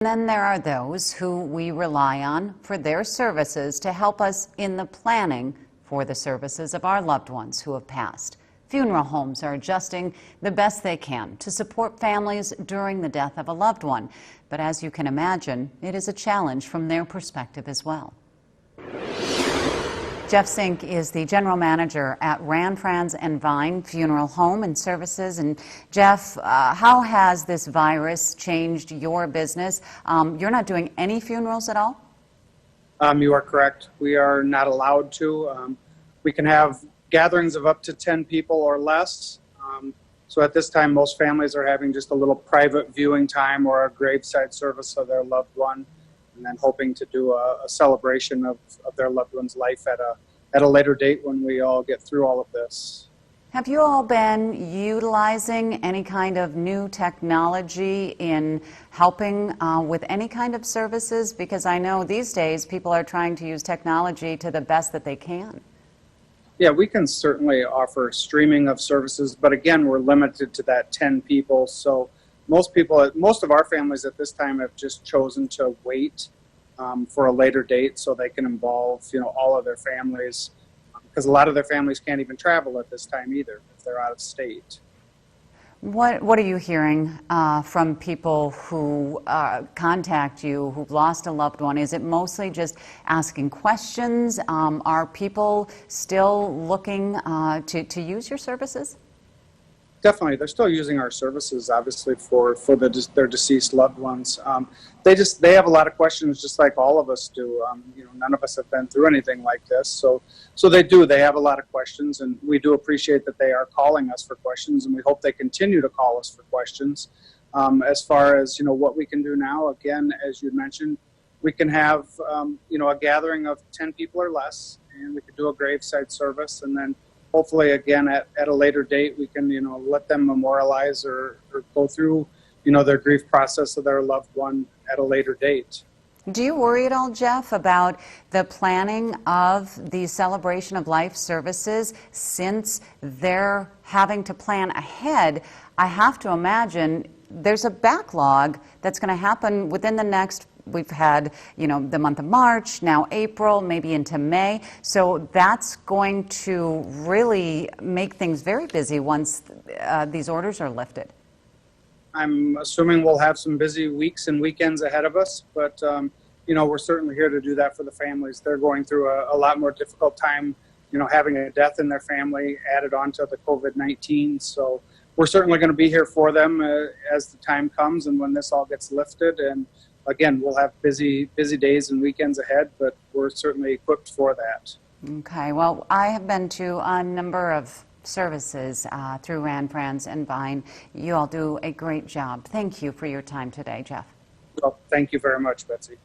Then there are those who we rely on for their services to help us in the planning for the services of our loved ones who have passed. Funeral homes are adjusting the best they can to support families during the death of a loved one. But as you can imagine, it is a challenge from their perspective as well. Jeff Sink is the general manager at Rand, Franz and Vine Funeral Home and Services. And Jeff, how has this virus changed your business? You're not doing any funerals at all? You are correct. We are not allowed to. We can have gatherings of up to 10 people or less. So at this time, most families are having just a little private viewing time or a graveside service of their loved one, and then hoping to do a celebration of their loved one's life at a later date when we all get through all of this. Have you all been utilizing any kind of new technology in helping with any kind of services? Because I know these days people are trying to use technology to the best that they can. Yeah, we can certainly offer streaming of services, but again, we're limited to that 10 people. So most of our families at this time have just chosen to wait for a later date so they can involve, all of their families, because a lot of their families can't even travel at this time either if they're out of state. What are you hearing from people who contact you who've lost a loved one? Is it mostly just asking questions? Are people still looking to use your services? Definitely, they're still using our services, obviously, for their deceased loved ones. They have a lot of questions, just like all of us do. None of us have been through anything like this, so they do. They have a lot of questions, and we do appreciate that they are calling us for questions, and we hope they continue to call us for questions. As far as what we can do now, again, as you mentioned, we can have a gathering of 10 people or less, and we could do a graveside service, and then hopefully, again, at a later date, we can, let them memorialize or go through, their grief process of their loved one at a later date. Do you worry at all, Jeff, about the planning of the celebration of life services since they're having to plan ahead? I have to imagine there's a backlog that's going to happen within the next. We've had, the month of March, now April, maybe into May. So that's going to really make things very busy once these orders are lifted. I'm assuming we'll have some busy weeks and weekends ahead of us, but, we're certainly here to do that for the families. They're going through a lot more difficult time, having a death in their family added on to the COVID-19. So we're certainly going to be here for them as the time comes and when this all gets lifted. And again, we'll have busy days and weekends ahead, but we're certainly equipped for that. Okay. Well, I have been to a number of services through Rand, Franz and Vine. You all do a great job. Thank you for your time today, Jeff. Well, thank you very much, Betsy.